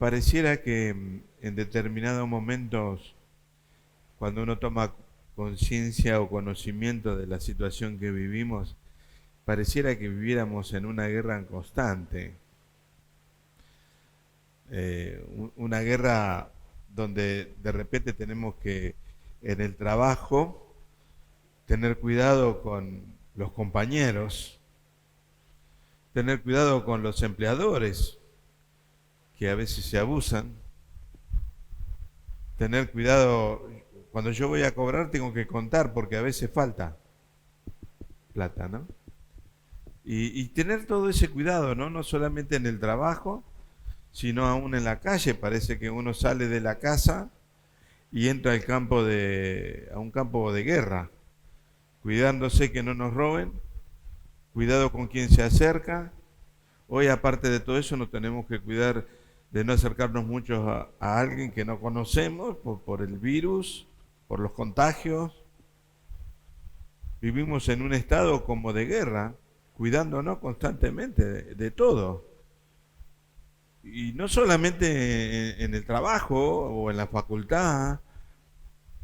pareciera que en determinados momentos, cuando uno toma conciencia o conocimiento de la situación que vivimos, pareciera que viviéramos en una guerra constante. Una guerra donde de repente tenemos que, en el trabajo, tener cuidado con los compañeros, tener cuidado con los empleadores, que a veces se abusan, tener cuidado, cuando yo voy a cobrar tengo que contar porque a veces falta plata, ¿no? Y tener todo ese cuidado, ¿no? No solamente en el trabajo, sino aún en la calle. Parece que uno sale de la casa y entra a un campo de guerra, cuidándose que no nos roben, cuidado con quien se acerca. Hoy, aparte de todo eso, nos tenemos que cuidar de no acercarnos mucho a alguien que no conocemos por el virus, por los contagios. Vivimos en un estado como de guerra, cuidándonos constantemente de todo. Y no solamente en el trabajo o en la facultad,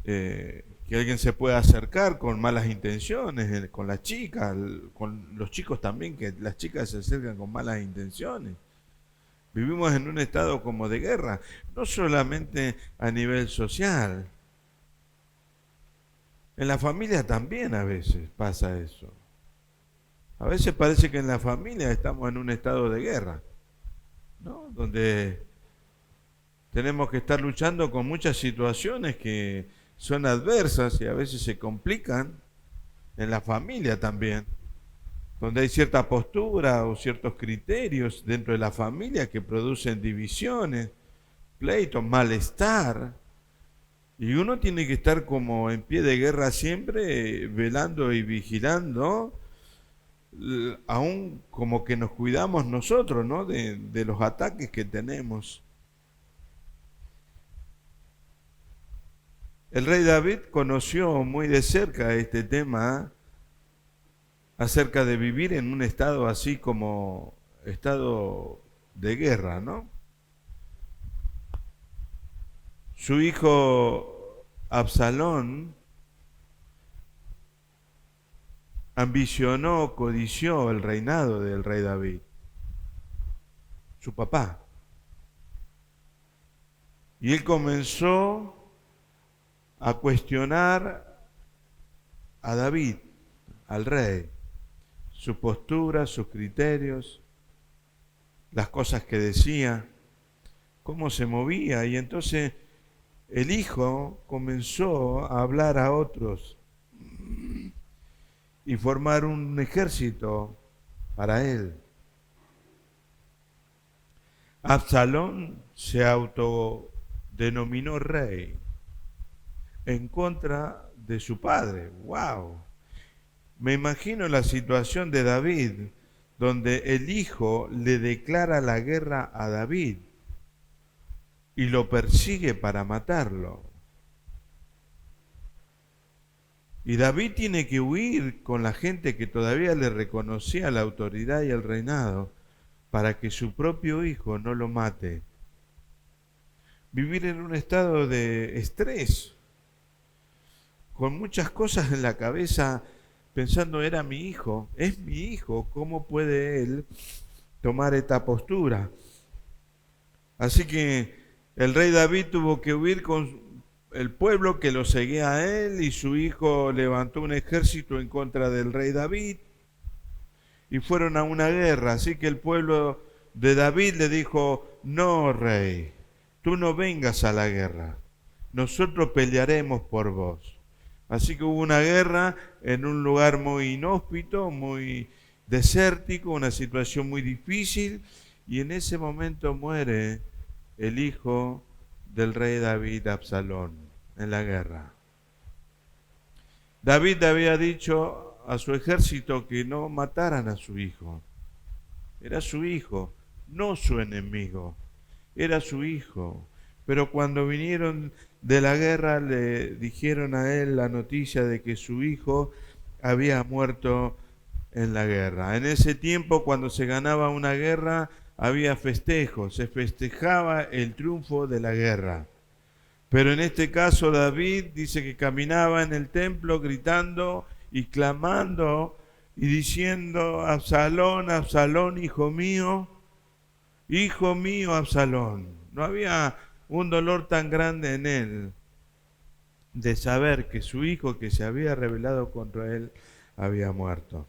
que alguien se pueda acercar con malas intenciones, con las chicas, con los chicos también, que las chicas se acercan con malas intenciones. Vivimos en un estado como de guerra, no solamente a nivel social. En la familia también a veces pasa eso. A veces parece que en la familia estamos en un estado de guerra, ¿no? Donde tenemos que estar luchando con muchas situaciones que son adversas y a veces se complican en la familia también, donde hay cierta postura o ciertos criterios dentro de la familia que producen divisiones, pleitos, malestar. Y uno tiene que estar como en pie de guerra siempre, velando y vigilando, aún como que nos cuidamos nosotros, ¿no? De los ataques que tenemos. El rey David conoció muy de cerca este tema acerca de vivir en un estado así como estado de guerra, ¿no? Su hijo Absalón ambicionó, codició el reinado del rey David, su papá. Y él comenzó a cuestionar a David, al rey, su postura, sus criterios, las cosas que decía, cómo se movía. Y entonces el hijo comenzó a hablar a otros y formar un ejército para él. Absalón se autodenominó rey en contra de su padre. ¡Wow! Me imagino la situación de David, donde el hijo le declara la guerra a David y lo persigue para matarlo. Y David tiene que huir con la gente que todavía le reconocía la autoridad y el reinado para que su propio hijo no lo mate. Vivir en un estado de estrés, con muchas cosas en la cabeza, pensando, era mi hijo, es mi hijo, ¿cómo puede él tomar esta postura? Así que el rey David tuvo que huir con el pueblo que lo seguía a él, y su hijo levantó un ejército en contra del rey David y fueron a una guerra. Así que el pueblo de David le dijo: no, rey, tú no vengas a la guerra, nosotros pelearemos por vos. Así que hubo una guerra en un lugar muy inhóspito, muy desértico, una situación muy difícil, y en ese momento muere el hijo del rey David, Absalón, en la guerra. David había dicho a su ejército que no mataran a su hijo. Era su hijo, no su enemigo. Era su hijo. Pero cuando vinieron de la guerra le dijeron a él la noticia de que su hijo había muerto en la guerra. En ese tiempo, cuando se ganaba una guerra, había festejos, se festejaba el triunfo de la guerra. Pero en este caso David dice que caminaba en el templo gritando y clamando y diciendo: Absalón, Absalón, hijo mío, Absalón. No había un dolor tan grande en él de saber que su hijo que se había rebelado contra él había muerto.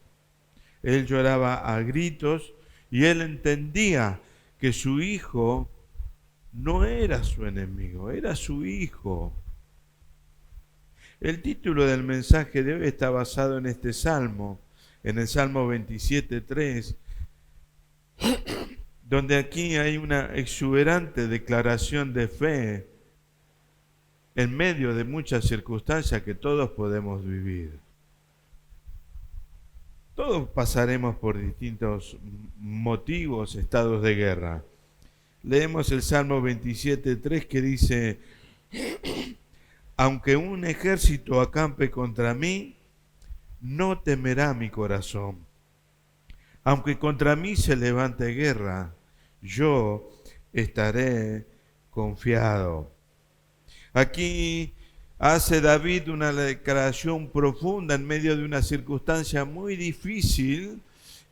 Él lloraba a gritos y él entendía que su hijo no era su enemigo, era su hijo. El título del mensaje de hoy está basado en este salmo, en el Salmo 27:3, donde aquí hay una exuberante declaración de fe en medio de muchas circunstancias que todos podemos vivir. Todos pasaremos por distintos motivos, estados de guerra. Leemos el Salmo 27:3 que dice: aunque un ejército acampe contra mí, no temerá mi corazón. Aunque contra mí se levante guerra, yo estaré confiado. Aquí hace David una declaración profunda en medio de una circunstancia muy difícil,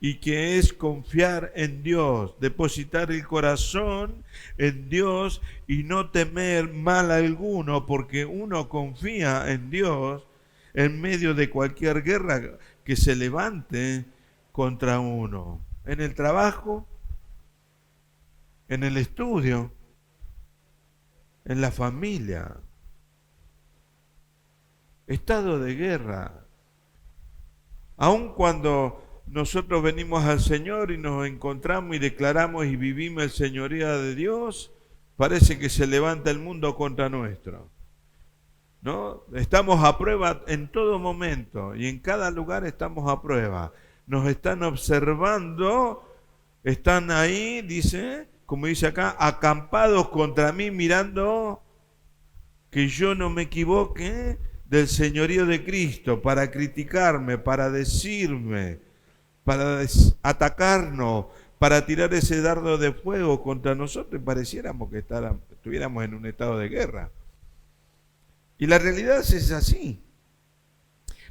y que es confiar en Dios, depositar el corazón en Dios y no temer mal alguno, porque uno confía en Dios en medio de cualquier guerra que se levante contra uno, en el trabajo, en el estudio, en la familia. Estado de guerra. Aun cuando nosotros venimos al Señor y nos encontramos y declaramos y vivimos el señorío de Dios, parece que se levanta el mundo contra nuestro, ¿no? Estamos a prueba en todo momento y en cada lugar estamos a prueba. Nos están observando, están ahí, dice, como dice acá, acampados contra mí, mirando que yo no me equivoque del señorío de Cristo, para criticarme, para decirme, para atacarnos, para tirar ese dardo de fuego contra nosotros, y pareciéramos que estuviéramos en un estado de guerra. Y la realidad es así.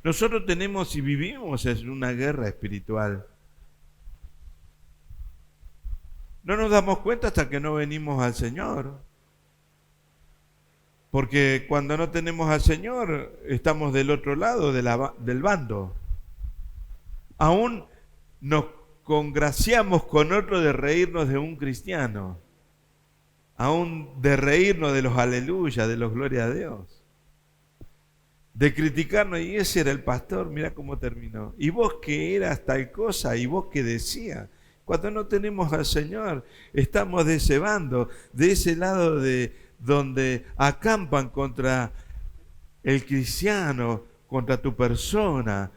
Nosotros tenemos y vivimos en una guerra espiritual. No nos damos cuenta hasta que no venimos al Señor. Porque cuando no tenemos al Señor, estamos del otro lado del bando. Aún nos congraciamos con otro de reírnos de un cristiano, aún de reírnos de los aleluya, de los gloria a Dios, de criticarnos: y ese era el pastor, mira cómo terminó, y vos que eras tal cosa, y vos que decías. Cuando no tenemos al Señor, estamos de ese bando, de ese lado de donde acampan contra el cristiano, contra tu persona,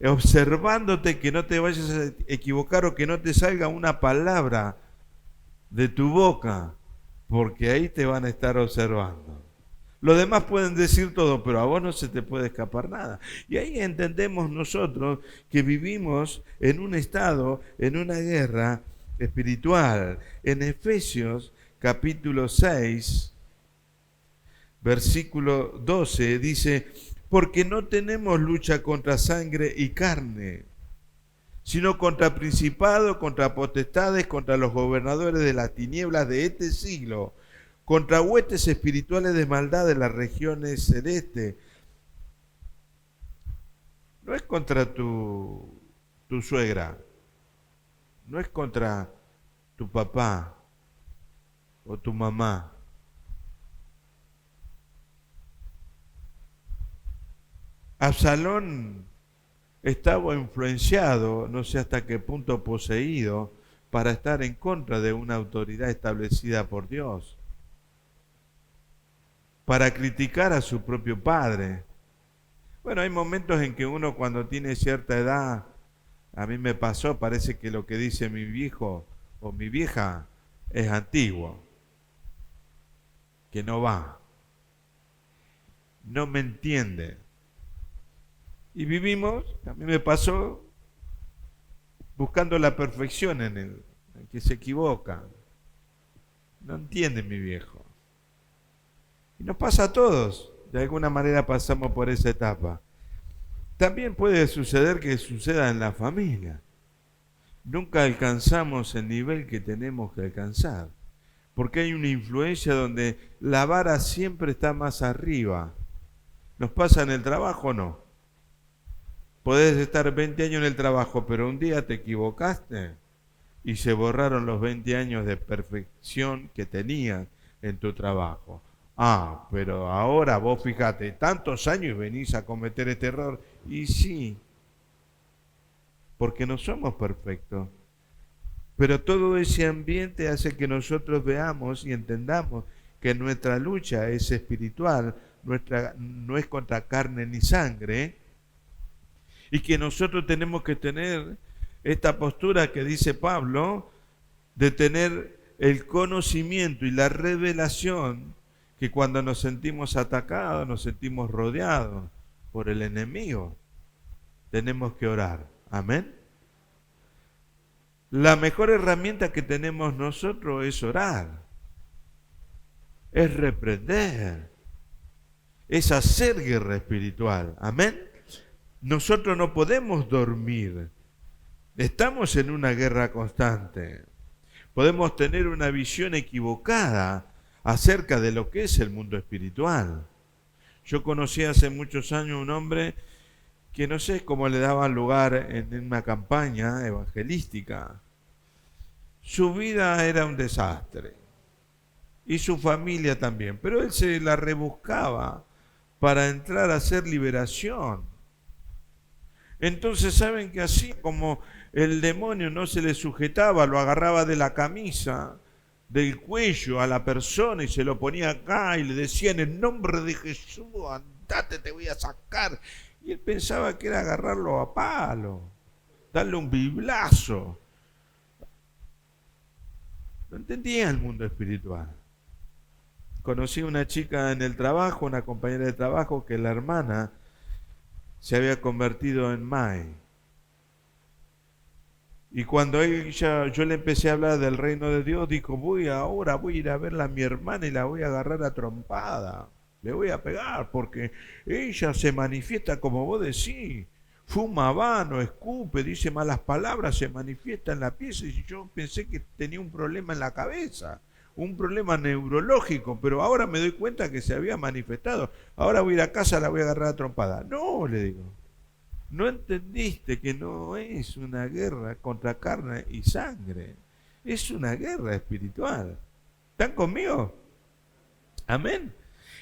observándote que no te vayas a equivocar o que no te salga una palabra de tu boca, porque ahí te van a estar observando. Los demás pueden decir todo, pero a vos no se te puede escapar nada. Y ahí entendemos nosotros que vivimos en un estado, en una guerra espiritual. En Efesios capítulo 6, versículo 12, dice: porque no tenemos lucha contra sangre y carne, sino contra principados, contra potestades, contra los gobernadores de las tinieblas de este siglo, contra huestes espirituales de maldad de las regiones celestes. No es contra tu suegra, no es contra tu papá o tu mamá. Absalón estaba influenciado, no sé hasta qué punto poseído, para estar en contra de una autoridad establecida por Dios, para criticar a su propio padre. Bueno, hay momentos en que uno, cuando tiene cierta edad, a mí me pasó, parece que lo que dice mi viejo o mi vieja es antiguo, que no va, no me entiende. Y vivimos, a mí me pasó, buscando la perfección en él. que se equivocan. No entiende mi viejo. Y nos pasa a todos. De alguna manera pasamos por esa etapa. También puede suceder que suceda en la familia. Nunca alcanzamos el nivel que tenemos que alcanzar. Porque hay una influencia donde la vara siempre está más arriba. ¿Nos pasa en el trabajo o no? Podés estar 20 años en el trabajo, pero un día te equivocaste y se borraron los 20 años de perfección que tenías en tu trabajo. Ah, pero ahora vos fíjate, tantos años y venís a cometer este error. Y sí, porque no somos perfectos. Pero todo ese ambiente hace que nosotros veamos y entendamos que nuestra lucha es espiritual, no es contra carne ni sangre, y que nosotros tenemos que tener esta postura que dice Pablo, de tener el conocimiento y la revelación que cuando nos sentimos atacados, nos sentimos rodeados por el enemigo, tenemos que orar. Amén. La mejor herramienta que tenemos nosotros es orar, es reprender, es hacer guerra espiritual. Amén. Nosotros no podemos dormir. Estamos en una guerra constante. Podemos tener una visión equivocada acerca de lo que es el mundo espiritual. Yo conocí hace muchos años un hombre que no sé cómo le daban lugar en una campaña evangelística. Su vida era un desastre y su familia también, pero él se la rebuscaba para entrar a hacer liberación. Entonces, ¿saben que así como el demonio no se le sujetaba, lo agarraba de la camisa, del cuello a la persona y se lo ponía acá y le decía en el nombre de Jesús, andate, te voy a sacar? Y él pensaba que era agarrarlo a palo, darle un biblazo. No entendía el mundo espiritual. Conocí a una chica en el trabajo, una compañera de trabajo, que la hermana se había convertido en Mai. Y cuando yo le empecé a hablar del reino de Dios, dijo, voy a ir a verla a mi hermana y la voy a agarrar a trompada. Le voy a pegar porque ella se manifiesta como vos decís. Fuma habano, escupe, dice malas palabras, se manifiesta en la pieza. Y yo pensé que tenía un problema en la cabeza, un problema neurológico, pero ahora me doy cuenta que se había manifestado. Ahora voy a ir a casa, la voy a agarrar a trompada. No, le digo. No entendiste que no es una guerra contra carne y sangre. Es una guerra espiritual. ¿Están conmigo? Amén.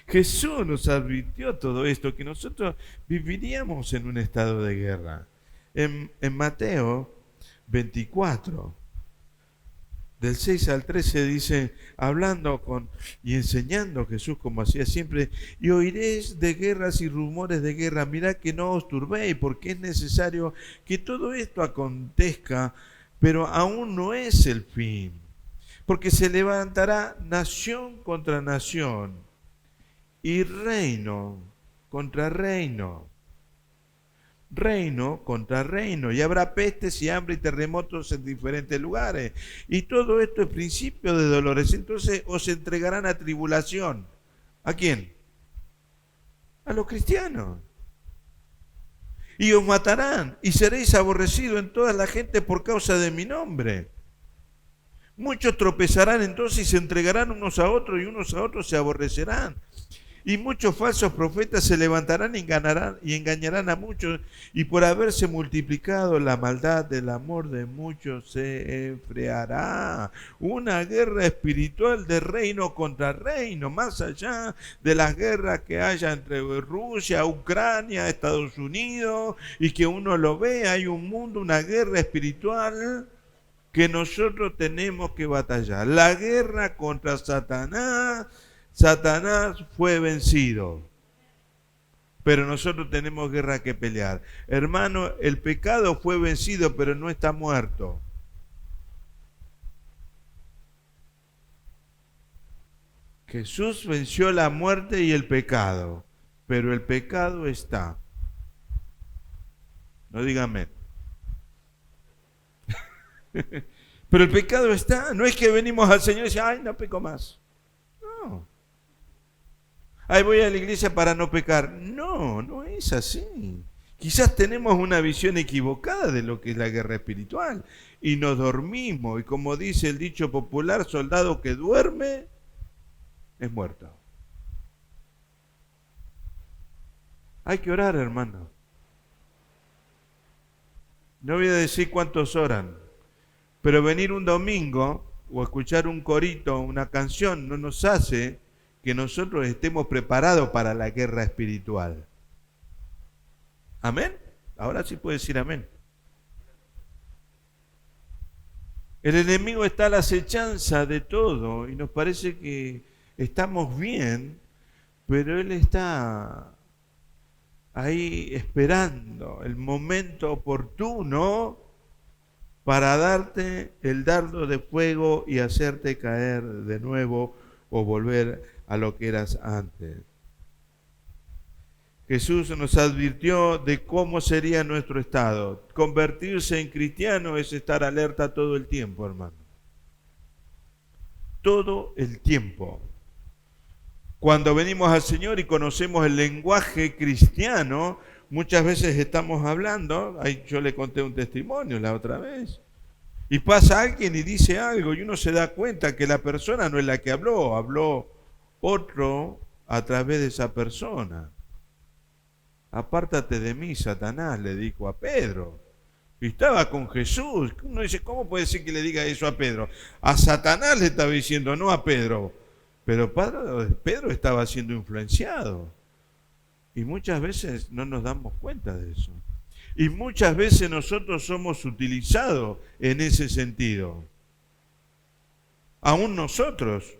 Jesús nos advirtió todo esto, que nosotros viviríamos en un estado de guerra. En Mateo 24, del 6 al 13 dice, hablando y enseñando Jesús como hacía siempre, y oiréis de guerras y rumores de guerra, mirad que no os turbéis, porque es necesario que todo esto acontezca, pero aún no es el fin, porque se levantará nación contra nación y reino contra reino. Reino contra reino, y habrá pestes y hambre y terremotos en diferentes lugares, y todo esto es principio de dolores. Entonces os entregarán a tribulación. ¿A quién? A los cristianos. Y os matarán, y seréis aborrecidos en toda la gente por causa de mi nombre. Muchos tropezarán entonces y se entregarán unos a otros, y unos a otros se aborrecerán. Y muchos falsos profetas se levantarán y engañarán a muchos, y por haberse multiplicado la maldad, del amor de muchos se enfriará. Una guerra espiritual de reino contra reino, más allá de las guerras que haya entre Rusia, Ucrania, Estados Unidos, y que uno lo ve, hay un mundo, una guerra espiritual que nosotros tenemos que batallar. La guerra contra Satanás. Satanás fue vencido, pero nosotros tenemos guerra que pelear. Hermano, el pecado fue vencido, pero no está muerto. Jesús venció la muerte y el pecado, pero el pecado está. No dígame. Pero el pecado está, no es que venimos al Señor y decimos, ay, no peco más. No. Ay, voy a la iglesia para no pecar. No, no es así. Quizás tenemos una visión equivocada de lo que es la guerra espiritual y nos dormimos y como dice el dicho popular, soldado que duerme es muerto. Hay que orar, hermano. No voy a decir cuántos oran, pero venir un domingo o escuchar un corito, una canción, no nos hace que nosotros estemos preparados para la guerra espiritual. ¿Amén? Ahora sí puede decir amén. El enemigo está a la acechanza de todo y nos parece que estamos bien, pero él está ahí esperando el momento oportuno para darte el dardo de fuego y hacerte caer de nuevo o volver a lo que eras antes. Jesús nos advirtió de cómo sería nuestro estado. Convertirse en cristiano es estar alerta todo el tiempo, hermano. Todo el tiempo. Cuando venimos al Señor y conocemos el lenguaje cristiano, muchas veces estamos hablando, yo le conté un testimonio la otra vez, y pasa alguien y dice algo y uno se da cuenta que la persona no es la que habló otro a través de esa persona. Apártate de mí, Satanás, le dijo a Pedro. Y estaba con Jesús. Uno dice, ¿cómo puede ser que le diga eso a Pedro? A Satanás le estaba diciendo, no a Pedro. Pero Pedro estaba siendo influenciado. Y muchas veces no nos damos cuenta de eso. Y muchas veces nosotros somos utilizados en ese sentido. Aún nosotros.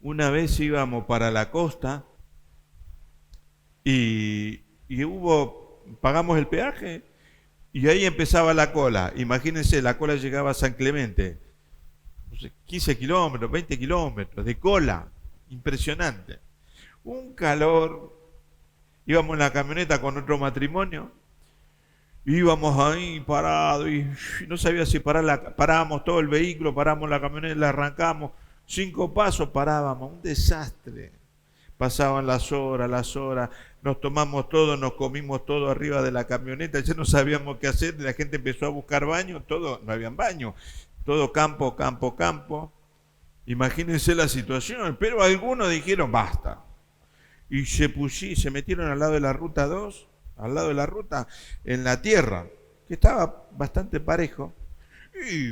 Una vez íbamos para la costa y pagamos el peaje y ahí empezaba la cola. Imagínense, la cola llegaba a San Clemente. 15 kilómetros, 20 kilómetros de cola. Impresionante. Un calor. Íbamos en la camioneta con otro matrimonio. Íbamos ahí parados y no sabía si parábamos todo el vehículo, paramos la camioneta, la arrancamos. 5 pasos parábamos. Un desastre. Pasaban las horas, nos tomamos todo, nos comimos todo arriba de la camioneta, ya no sabíamos qué hacer, la gente empezó a buscar baño, no habían baño, todo campo. Imagínense la situación, pero algunos dijeron basta. Y se metieron al lado de la ruta 2, al lado de la ruta, en la tierra, que estaba bastante parejo. Y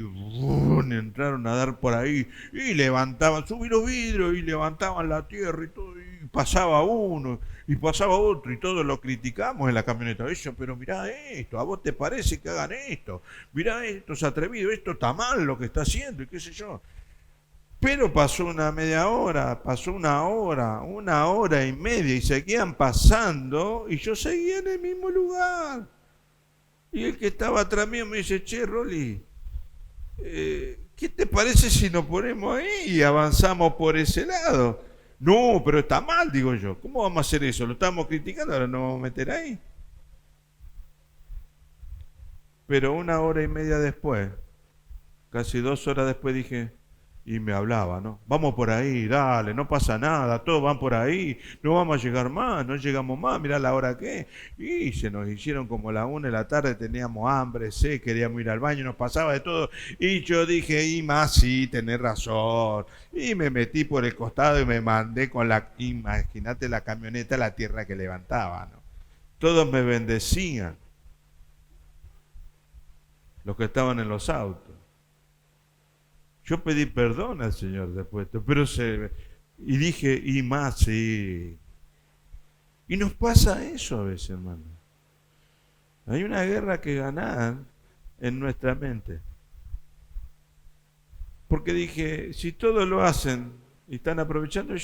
entraron a dar por ahí y levantaban, subí los vidrios y levantaban la tierra y todo, y pasaba uno y pasaba otro y todos lo criticamos en la camioneta. Eso, pero mirá esto, ¿a vos te parece que hagan esto? Mirá esto, es atrevido, esto está mal lo que está haciendo y qué sé yo. Pero pasó una media hora, pasó una hora y media y seguían pasando y yo seguía en el mismo lugar. Y el que estaba atrás mío me dice, che, Rolly, ¿qué te parece si nos ponemos ahí y avanzamos por ese lado? No, pero está mal, digo yo. ¿Cómo vamos a hacer eso? Lo estamos criticando, ahora nos vamos a meter ahí. Pero una hora y media después, casi 2 horas después dije, y me hablaba, ¿no? Vamos por ahí, dale, no pasa nada, todos van por ahí, no vamos a llegar más, no llegamos más, mirá la hora que es. Y se nos hicieron como la 1 de la tarde, teníamos hambre, queríamos ir al baño, nos pasaba de todo. Y yo dije, y más, sí, tenés razón. Y me metí por el costado y me mandé imagínate la camioneta, la tierra que levantaba, ¿no? Todos me bendecían, los que estaban en los autos. Yo pedí perdón al Señor después, pero y dije, y más, sí. Y nos pasa eso a veces, hermano. Hay una guerra que ganar en nuestra mente. Porque dije, si todos lo hacen y están aprovechando,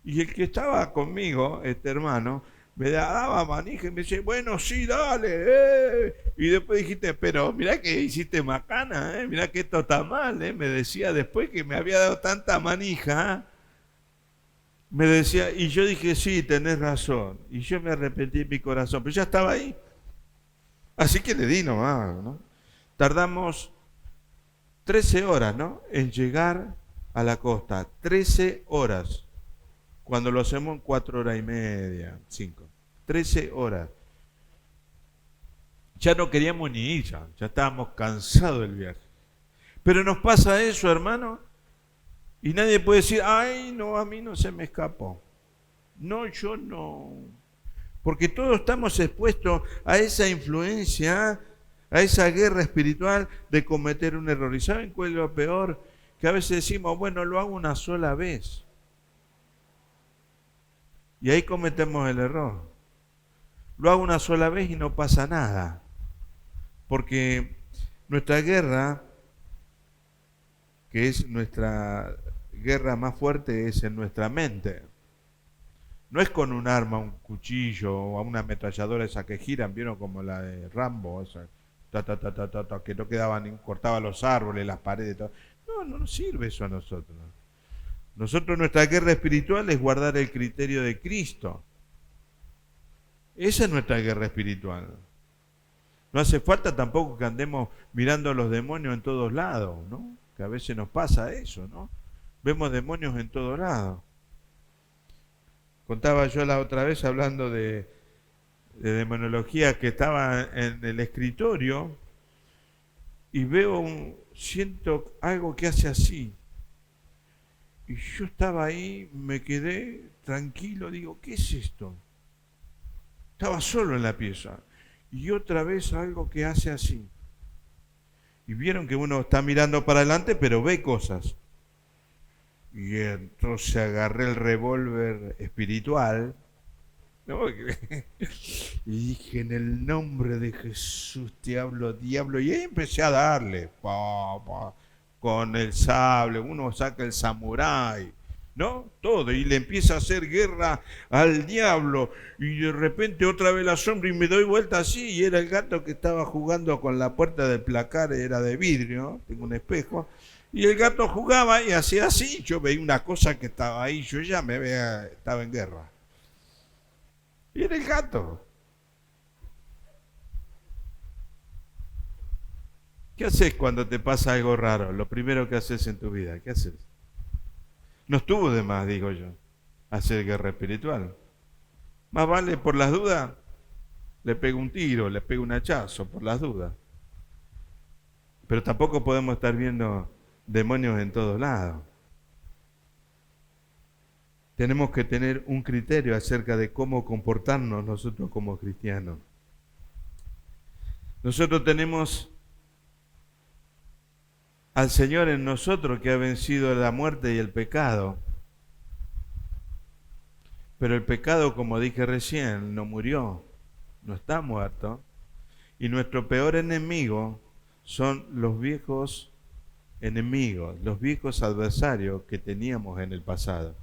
y el que estaba conmigo, este hermano, me daba manija y me decía, bueno, sí, dale, Y después dijiste, pero mirá que hiciste macana, mirá que esto está mal, Me decía después que me había dado tanta manija, me decía, y yo dije, sí, tenés razón. Y yo me arrepentí en mi corazón, pero ya estaba ahí. Así que le di nomás, ¿no? tardamos 13 horas, ¿no?, en llegar a la costa. 13 horas. Cuando lo hacemos en 4 horas y media, 5. 13 horas. Ya no queríamos ni ir, ya estábamos cansados del viaje. Pero nos pasa eso, hermano, y nadie puede decir, ay, no, a mí no se me escapó. No, yo no. Porque todos estamos expuestos a esa influencia, a esa guerra espiritual de cometer un error. ¿Y saben cuál es lo peor? Que a veces decimos, bueno, lo hago una sola vez. Y ahí cometemos el error. Lo hago una sola vez y no pasa nada. Porque nuestra guerra, que es nuestra guerra más fuerte, es en nuestra mente. No es con un arma, un cuchillo o una ametralladora esa que giran, ¿vieron? Como la de Rambo, esa, que no quedaban, cortaba los árboles, las paredes, todo. No, no nos sirve eso a nosotros. Nosotros, nuestra guerra espiritual es guardar el criterio de Cristo. Esa es nuestra guerra espiritual. No hace falta tampoco que andemos mirando a los demonios en todos lados, ¿no? Que a veces nos pasa eso, ¿no? Vemos demonios en todos lados. Contaba yo la otra vez hablando de demonología, que estaba en el escritorio y siento algo que hace así. Y yo estaba ahí, me quedé tranquilo, digo, ¿qué es esto? Estaba solo en la pieza. Y otra vez algo que hace así. Y vieron que uno está mirando para adelante, pero ve cosas. Y entonces agarré el revólver espiritual, ¿no? Y dije, en el nombre de Jesús te hablo, diablo. Y ahí empecé a darle, con el sable, uno saca el samurái, ¿no? Todo, y le empieza a hacer guerra al diablo. Y de repente otra vez la sombra y me doy vuelta así, y era el gato que estaba jugando con la puerta del placar, era de vidrio, ¿no? Tengo un espejo. Y el gato jugaba y hacía así, yo veía una cosa que estaba ahí, yo ya estaba en guerra. Y era el gato. ¿Qué haces cuando te pasa algo raro? Lo primero que haces en tu vida, ¿qué haces? No estuvo de más, digo yo, hacer guerra espiritual. Más vale, por las dudas, le pego un tiro, le pego un hachazo, por las dudas. Pero tampoco podemos estar viendo demonios en todos lados. Tenemos que tener un criterio acerca de cómo comportarnos nosotros como cristianos. Nosotros tenemos al Señor en nosotros, que ha vencido la muerte y el pecado. Pero el pecado, como dije recién, no murió, no está muerto. Y nuestro peor enemigo son los viejos enemigos, los viejos adversarios que teníamos en el pasado.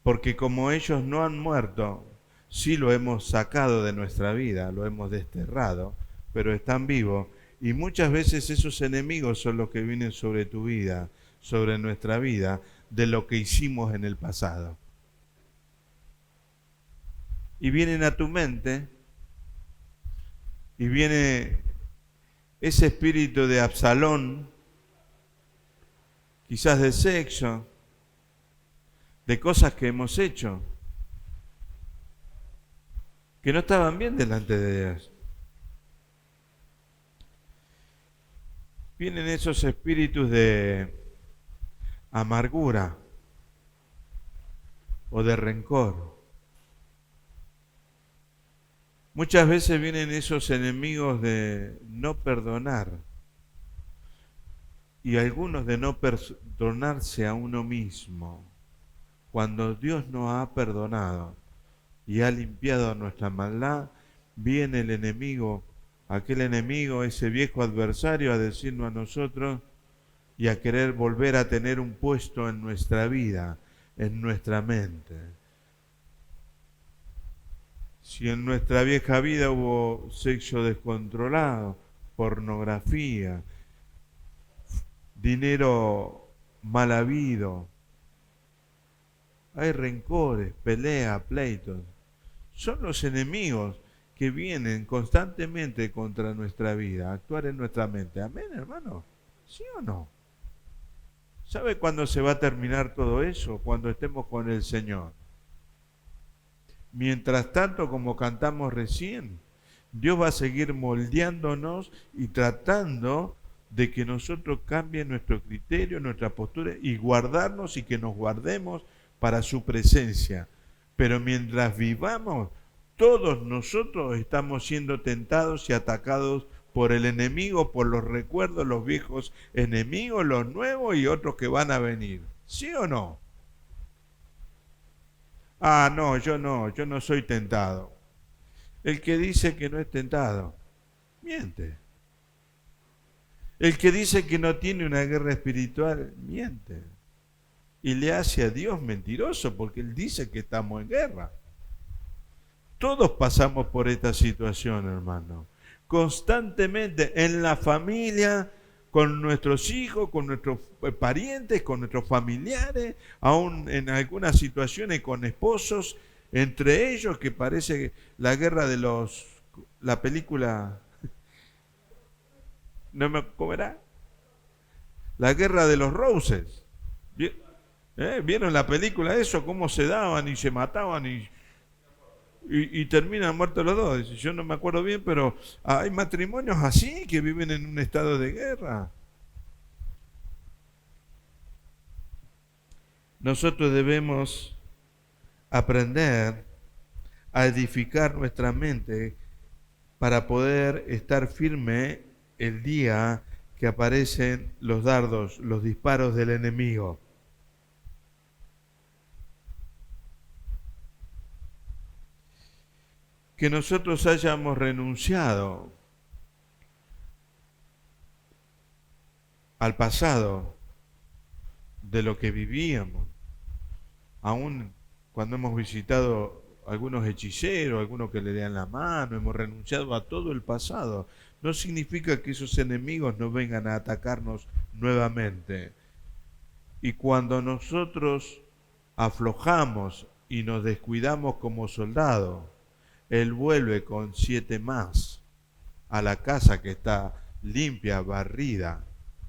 Porque como ellos no han muerto, sí lo hemos sacado de nuestra vida, lo hemos desterrado, pero están vivos. Y muchas veces esos enemigos son los que vienen sobre tu vida, sobre nuestra vida, de lo que hicimos en el pasado. Y vienen a tu mente, y viene ese espíritu de Absalón, quizás de sexo, de cosas que hemos hecho, que no estaban bien delante de Dios. Vienen esos espíritus de amargura o de rencor. Muchas veces vienen esos enemigos de no perdonar y algunos de no perdonarse a uno mismo. Cuando Dios nos ha perdonado y ha limpiado nuestra maldad, viene el enemigo, aquel enemigo, ese viejo adversario, a decirnos a nosotros y a querer volver a tener un puesto en nuestra vida, en nuestra mente. Si en nuestra vieja vida hubo sexo descontrolado, pornografía, dinero mal habido, hay rencores, peleas, pleitos. Son los enemigos que vienen constantemente contra nuestra vida, a actuar en nuestra mente. Amén, hermano. ¿Sí o no? ¿Sabe cuándo se va a terminar todo eso? Cuando estemos con el Señor. Mientras tanto, como cantamos recién, Dios va a seguir moldeándonos y tratando de que nosotros cambien nuestro criterio, nuestra postura y guardarnos y que nos guardemos para su presencia. Pero mientras vivamos, todos nosotros estamos siendo tentados y atacados por el enemigo, por los recuerdos, los viejos enemigos, los nuevos y otros que van a venir. ¿Sí o no? Ah, no, yo no soy tentado. El que dice que no es tentado, miente. El que dice que no tiene una guerra espiritual, miente. Y le hace a Dios mentiroso porque Él dice que estamos en guerra. Todos pasamos por esta situación, hermano. Constantemente en la familia, con nuestros hijos, con nuestros parientes, con nuestros familiares, aún en algunas situaciones con esposos, entre ellos que parece la guerra de la película, ¿cómo era? La guerra de los Roses. ¿Vieron la película eso? Cómo se daban y se mataban y terminan muertos los dos. Yo no me acuerdo bien, pero hay matrimonios así que viven en un estado de guerra. Nosotros debemos aprender a edificar nuestra mente para poder estar firme el día que aparecen los dardos, los disparos del enemigo. Que nosotros hayamos renunciado al pasado de lo que vivíamos, aún cuando hemos visitado algunos hechiceros, algunos que le dan la mano, hemos renunciado a todo el pasado. No significa que esos enemigos no vengan a atacarnos nuevamente. Y cuando nosotros aflojamos y nos descuidamos como soldados, Él vuelve con 7 más a la casa que está limpia, barrida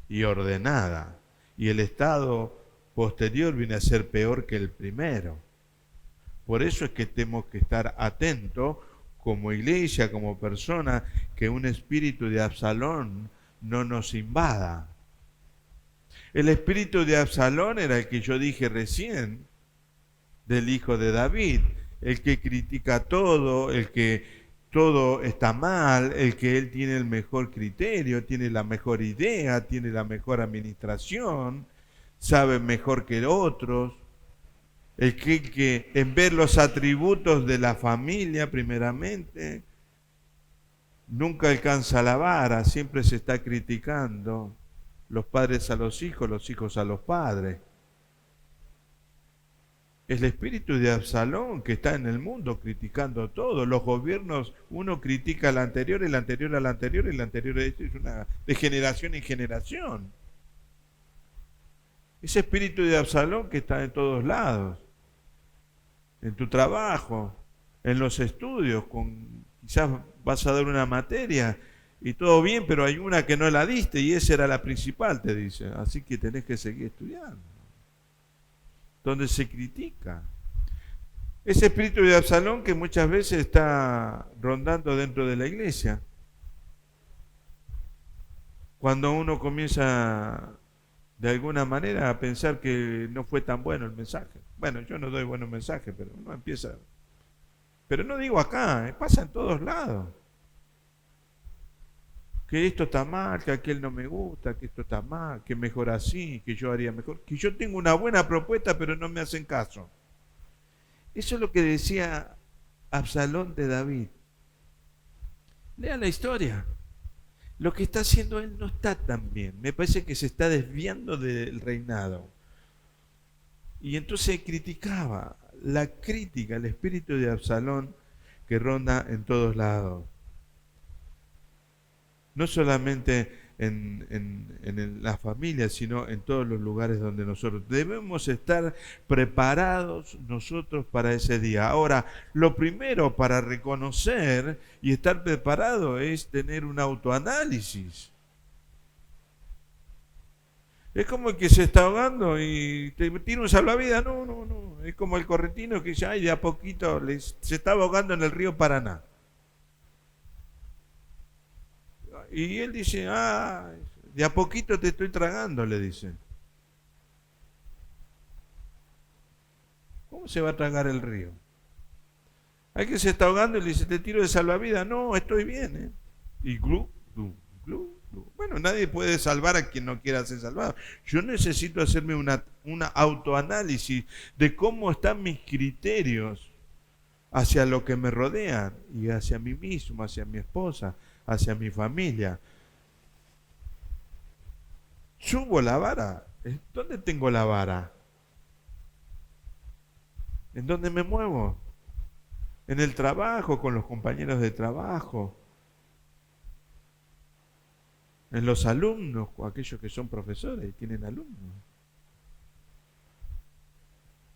y ordenada. Y el estado posterior viene a ser peor que el primero. Por eso es que tenemos que estar atentos como iglesia, como persona, que un espíritu de Absalón no nos invada. El espíritu de Absalón era el que yo dije recién, del hijo de David, el que critica todo, el que todo está mal, el que él tiene el mejor criterio, tiene la mejor idea, tiene la mejor administración, sabe mejor que otros. El que en ver los atributos de la familia primeramente, nunca alcanza la vara, siempre se está criticando, los padres a los hijos a los padres. El espíritu de Absalón que está en el mundo criticando todo. Los gobiernos, uno critica al anterior, el anterior al anterior, el anterior a este, es una de generación en generación. Ese espíritu de Absalón que está en todos lados. En tu trabajo, en los estudios, quizás vas a dar una materia y todo bien, pero hay una que no la diste y esa era la principal, te dice. Así que tenés que seguir estudiando. Donde se critica. Ese espíritu de Absalón que muchas veces está rondando dentro de la iglesia. Cuando uno comienza de alguna manera a pensar que no fue tan bueno el mensaje. Bueno, yo no doy buenos mensajes, pero uno empieza. Pero no digo acá, pasa en todos lados. Que esto está mal, que aquel no me gusta, que esto está mal, que mejor así, que yo haría mejor. Que yo tengo una buena propuesta, pero no me hacen caso. Eso es lo que decía Absalón de David. Lea la historia. Lo que está haciendo él no está tan bien. Me parece que se está desviando del reinado. Y entonces criticaba. La crítica, el espíritu de Absalón que ronda en todos lados. No solamente en la familia, sino en todos los lugares donde nosotros debemos estar preparados nosotros para ese día. Ahora, lo primero para reconocer y estar preparado es tener un autoanálisis. Es como el que se está ahogando y te tira un salvavidas. No, no, no. Es como el correntino que ya de a poquito se estaba ahogando en el río Paraná. Y él dice, de a poquito te estoy tragando, le dice. ¿Cómo se va a tragar el río? Hay que se está ahogando y le dice, te tiro de salvavidas. No, estoy bien, ¿eh? Y glu, glu, glu, glu. Bueno, nadie puede salvar a quien no quiera ser salvado. Yo necesito hacerme una autoanálisis de cómo están mis criterios hacia lo que me rodean y hacia mí mismo, hacia mi esposa, hacia mi familia. Subo la vara. ¿Dónde tengo la vara? ¿En dónde me muevo? En el trabajo, con los compañeros de trabajo, en los alumnos, o aquellos que son profesores y tienen alumnos.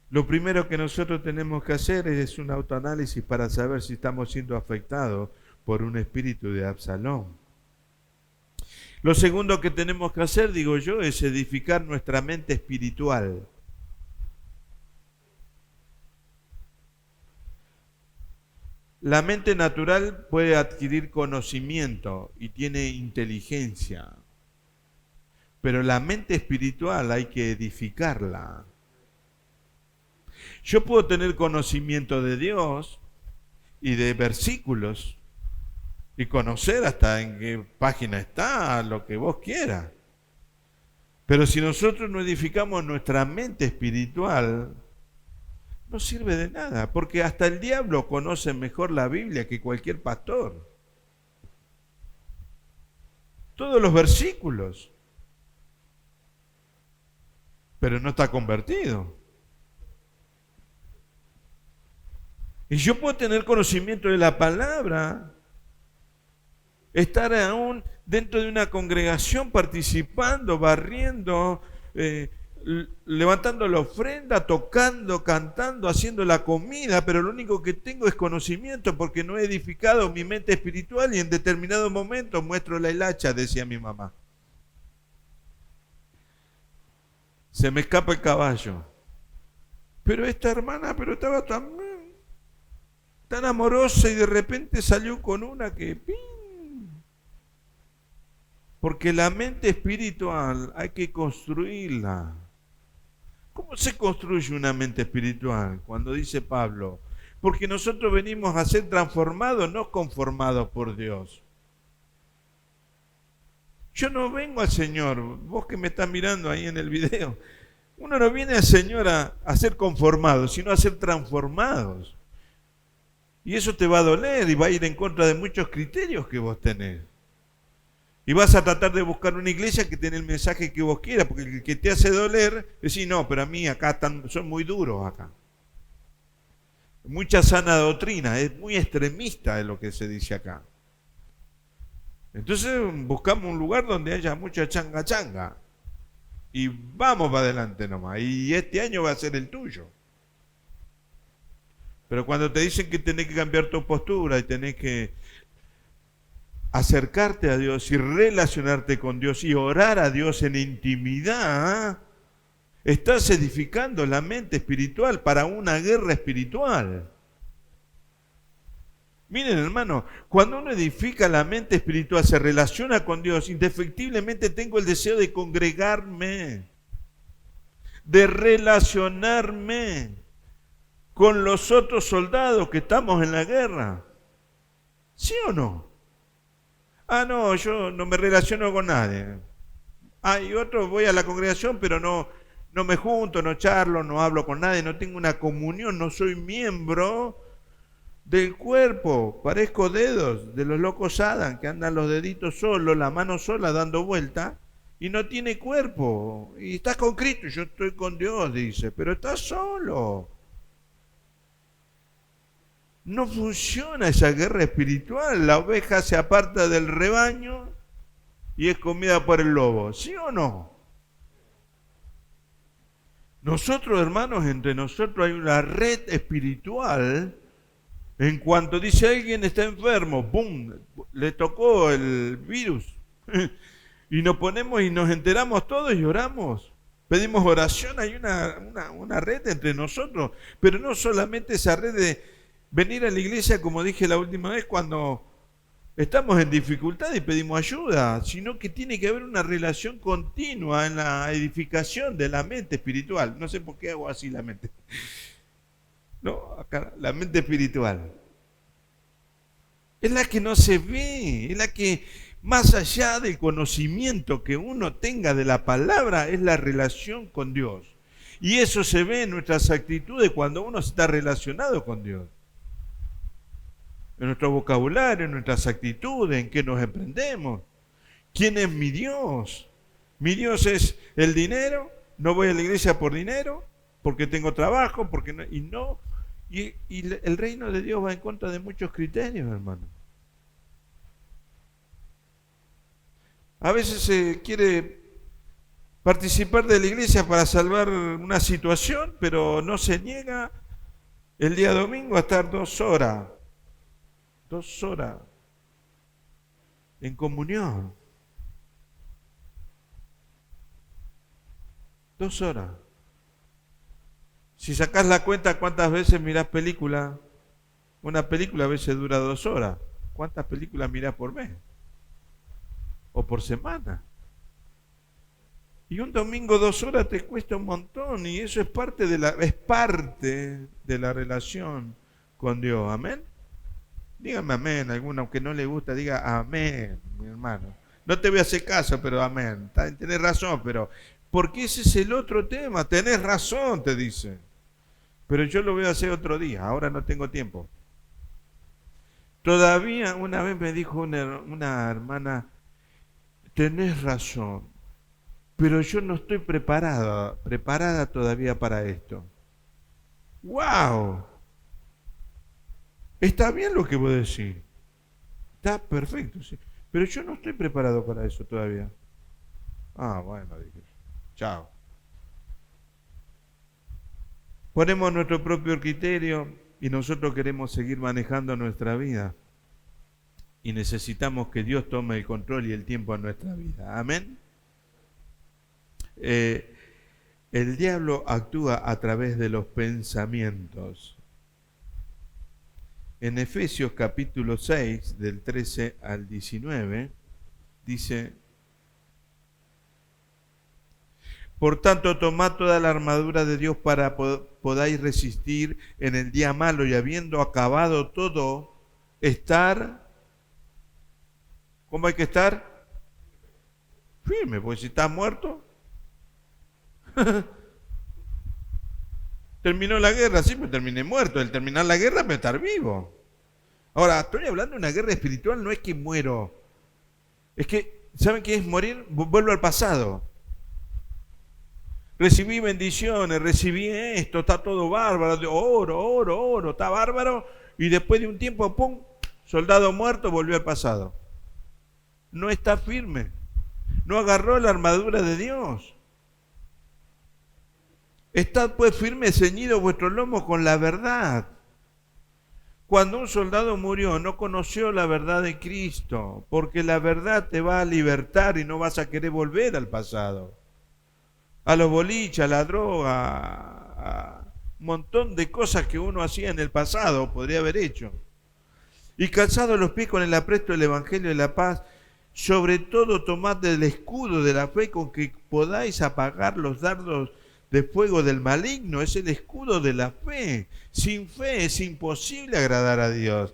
Lo primero que nosotros tenemos que hacer es un autoanálisis para saber si estamos siendo afectados por un espíritu de Absalón. Lo segundo que tenemos que hacer, digo yo, es edificar nuestra mente espiritual. La mente natural puede adquirir conocimiento y tiene inteligencia, pero la mente espiritual hay que edificarla. Yo puedo tener conocimiento de Dios y de versículos y conocer hasta en qué página está, lo que vos quieras. Pero si nosotros no edificamos nuestra mente espiritual, no sirve de nada, porque hasta el diablo conoce mejor la Biblia que cualquier pastor. Todos los versículos. Pero no está convertido. Y yo puedo tener conocimiento de la palabra, estar aún dentro de una congregación participando, barriendo, levantando la ofrenda, tocando, cantando, haciendo la comida, pero lo único que tengo es conocimiento porque no he edificado mi mente espiritual y en determinado momento muestro la hilacha, decía mi mamá. Se me escapa el caballo. Pero esta hermana, estaba tan amorosa y de repente salió con una que... Porque la mente espiritual hay que construirla. ¿Cómo se construye una mente espiritual? Cuando dice Pablo, porque nosotros venimos a ser transformados, no conformados por Dios. Yo no vengo al Señor, vos que me estás mirando ahí en el video, uno no viene al Señor a ser conformados, sino a ser transformados. Y eso te va a doler y va a ir en contra de muchos criterios que vos tenés. Y vas a tratar de buscar una iglesia que tiene el mensaje que vos quieras, porque el que te hace doler, decís, no, pero a mí acá son muy duros acá. Mucha sana doctrina, es muy extremista de lo que se dice acá. Entonces buscamos un lugar donde haya mucha changa changa. Y vamos para adelante nomás. Y este año va a ser el tuyo. Pero cuando te dicen que tenés que cambiar tu postura y tenés que acercarte a Dios y relacionarte con Dios y orar a Dios en intimidad, estás edificando la mente espiritual para una guerra espiritual. Miren, hermano, cuando uno edifica la mente espiritual, se relaciona con Dios, indefectiblemente tengo el deseo de congregarme, de relacionarme con los otros soldados que estamos en la guerra. ¿Sí o no? No, yo no me relaciono con nadie. Y otro, voy a la congregación, pero no me junto, no charlo, no hablo con nadie, no tengo una comunión, no soy miembro del cuerpo. Parezco dedos de los locos Adán, que andan los deditos solos, la mano sola dando vuelta, y no tiene cuerpo. Y estás con Cristo, yo estoy con Dios, dice, pero estás solo. No funciona esa guerra espiritual. La oveja se aparta del rebaño y es comida por el lobo. ¿Sí o no? Nosotros, hermanos, entre nosotros hay una red espiritual. En cuanto dice alguien está enfermo, ¡pum!, le tocó el virus. Y nos ponemos y nos enteramos todos y oramos. Pedimos oración, hay una red entre nosotros. Pero no solamente esa red de venir a la iglesia, como dije la última vez, cuando estamos en dificultad y pedimos ayuda, sino que tiene que haber una relación continua en la edificación de la mente espiritual. No sé por qué hago así la mente. No, acá, la mente espiritual. Es la que no se ve, es la que más allá del conocimiento que uno tenga de la palabra, es la relación con Dios. Y eso se ve en nuestras actitudes cuando uno está relacionado con Dios. En nuestro vocabulario, en nuestras actitudes, en qué nos emprendemos. ¿Quién es mi Dios? ¿Mi Dios es el dinero? ¿No voy a la iglesia por dinero? ¿Porque tengo trabajo? Porque no, y no. Y el reino de Dios va en contra de muchos criterios, hermano. A veces se quiere participar de la iglesia para salvar una situación, pero no se niega el día domingo a estar 2 horas en comunión. 2 horas. Si sacás la cuenta cuántas veces mirás película, una película a veces dura 2 horas. ¿Cuántas películas mirás por mes? O por semana. Y un domingo 2 horas te cuesta un montón, y eso es parte de la relación con Dios. Amén. Dígame amén. Alguno, aunque no le gusta, diga amén, mi hermano. No te voy a hacer caso, pero amén. Tenés razón, pero porque ese es el otro tema. Tenés razón, te dice. Pero yo lo voy a hacer otro día. Ahora no tengo tiempo. Todavía una vez me dijo una hermana, tenés razón, pero yo no estoy preparada todavía para esto. ¡Wow! Está bien lo que vos decís. Está perfecto, sí. Pero yo no estoy preparado para eso todavía. Ah, bueno, dije. Chao. Ponemos nuestro propio criterio y nosotros queremos seguir manejando nuestra vida. Y necesitamos que Dios tome el control y el tiempo en nuestra vida. Amén. El diablo actúa a través de los pensamientos. En Efesios capítulo 6, del 13 al 19, dice: por tanto, tomad toda la armadura de Dios para podáis resistir en el día malo, y habiendo acabado todo, estar. ¿Cómo hay que estar? Firme, porque si estás muerto. Terminó la guerra, sí, pero terminé muerto. El terminar la guerra, pero estar vivo. Ahora, estoy hablando de una guerra espiritual, no es que muero. Es que, ¿saben qué es morir? Vuelvo al pasado. Recibí bendiciones, recibí esto, está todo bárbaro, oro, está bárbaro. Y después de un tiempo, ¡pum!, soldado muerto, volvió al pasado. No está firme. No agarró la armadura de Dios. Estad pues firmes, ceñidos vuestros lomos con la verdad. Cuando un soldado murió, no conoció la verdad de Cristo, porque la verdad te va a libertar y no vas a querer volver al pasado. A los boliches, a la droga, a un montón de cosas que uno hacía en el pasado, podría haber hecho. Y calzados los pies con el apresto del Evangelio de la paz, sobre todo tomad el escudo de la fe con que podáis apagar los dardos de fuego del maligno. Es el escudo de la fe. Sin fe es imposible agradar a Dios.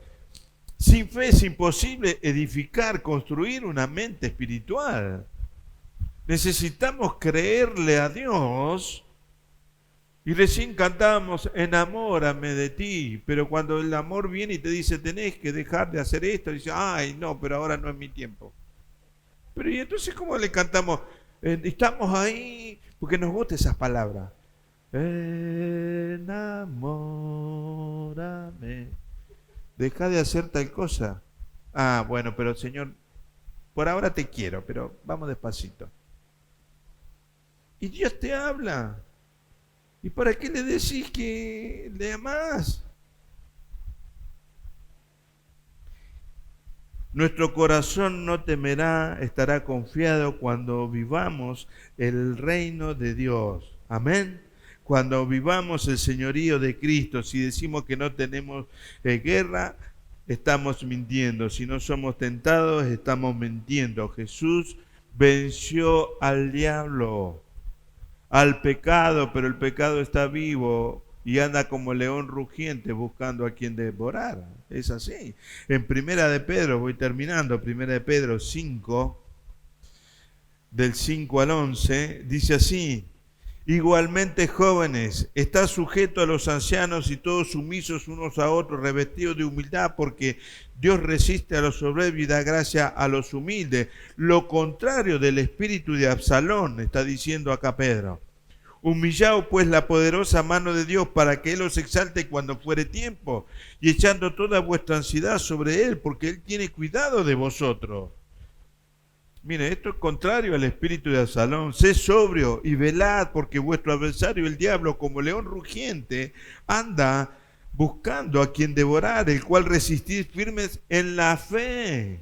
Sin fe es imposible edificar, construir una mente espiritual. Necesitamos creerle a Dios. Y recién cantamos, enamórame de ti, pero cuando el amor viene y te dice, tenés que dejar de hacer esto, dice, ay, no, pero ahora no es mi tiempo. Pero ¿y entonces cómo le cantamos? Estamos ahí porque nos gustan esas palabras. Enamórame. Deja de hacer tal cosa. Ah, bueno, pero Señor, Por ahora te quiero, pero vamos despacito. Y Dios te habla. ¿Y para qué le decís que le amás? Nuestro corazón no temerá, estará confiado cuando vivamos el reino de Dios. Amén. Cuando vivamos el señorío de Cristo, si decimos que no tenemos guerra, estamos mintiendo. Si no somos tentados, estamos mintiendo. Jesús venció al diablo, al pecado, pero el pecado está vivo y anda como león rugiente buscando a quien devorar. Es así. En Primera de Pedro, voy terminando, Primera de Pedro 5, del 5 al 11, dice así: igualmente, jóvenes, está sujeto a los ancianos y todos sumisos unos a otros, revestidos de humildad, porque Dios resiste a los soberbios y da gracia a los humildes. Lo contrario del espíritu de Absalón, está diciendo acá Pedro. Humillaos pues la poderosa mano de Dios para que Él os exalte cuando fuere tiempo, y echando toda vuestra ansiedad sobre Él, porque Él tiene cuidado de vosotros. Mire, esto es contrario al espíritu de Absalón. Sé sobrio y velad, porque vuestro adversario, el diablo, como león rugiente, anda buscando a quien devorar, el cual resistís firmes en la fe,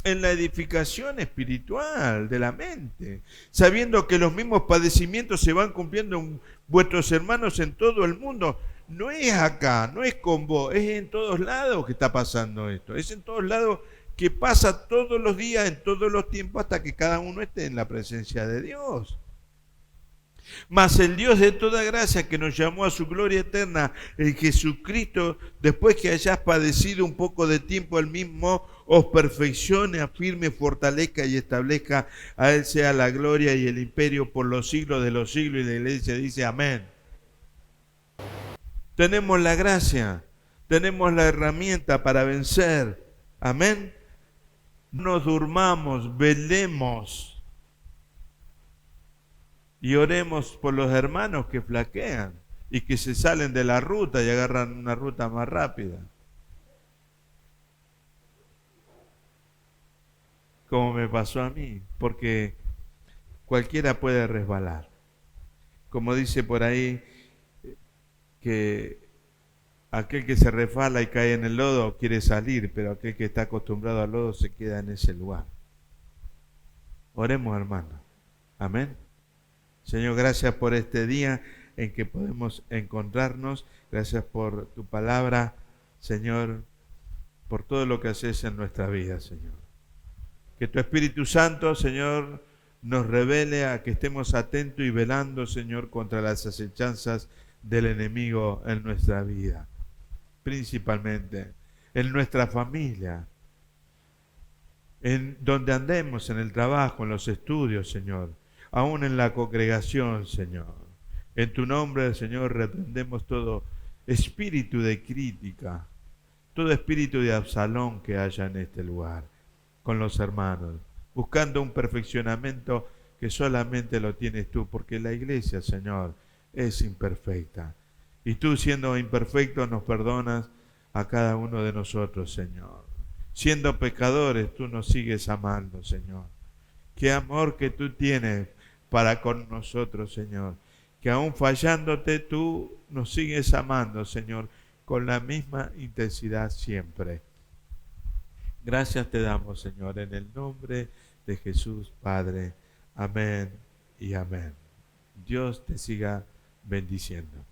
en la edificación espiritual de la mente, sabiendo que los mismos padecimientos se van cumpliendo en vuestros hermanos en todo el mundo. No es acá, no es con vos, es en todos lados que está pasando esto, es en todos lados que pasa todos los días, en todos los tiempos, hasta que cada uno esté en la presencia de Dios. Mas el Dios de toda gracia, que nos llamó a su gloria eterna en Jesucristo, después que hayas padecido un poco de tiempo, Él mismo os perfeccione, afirme, fortalezca y establezca. A Él sea la gloria y el imperio por los siglos de los siglos. Y la iglesia dice amén. Tenemos la gracia, tenemos la herramienta para vencer. Amén. No nos durmamos, velemos y oremos por los hermanos que flaquean y que se salen de la ruta y agarran una ruta más rápida. Como me pasó a mí, porque cualquiera puede resbalar. Como dice por ahí, que aquel que se resbala y cae en el lodo quiere salir, pero aquel que está acostumbrado al lodo se queda en ese lugar. Oremos, hermano. Amén. Señor, gracias por este día en que podemos encontrarnos. Gracias por tu palabra, Señor, por todo lo que haces en nuestra vida, Señor. Que tu Espíritu Santo, Señor, nos revele a que estemos atentos y velando, Señor, contra las acechanzas del enemigo en nuestra vida, principalmente en nuestra familia, en donde andemos, en el trabajo, en los estudios, Señor, aún en la congregación, Señor. En tu nombre, Señor, reprendemos todo espíritu de crítica, todo espíritu de Absalón que haya en este lugar, con los hermanos, buscando un perfeccionamiento que solamente lo tienes tú, porque la iglesia, Señor, es imperfecta. Y tú, siendo imperfecto, nos perdonas a cada uno de nosotros, Señor. Siendo pecadores, tú nos sigues amando, Señor. Qué amor que tú tienes para con nosotros, Señor. Que aún fallándote, tú nos sigues amando, Señor, con la misma intensidad siempre. Gracias te damos, Señor, en el nombre de Jesús, Padre. Amén y amén. Dios te siga bendiciendo.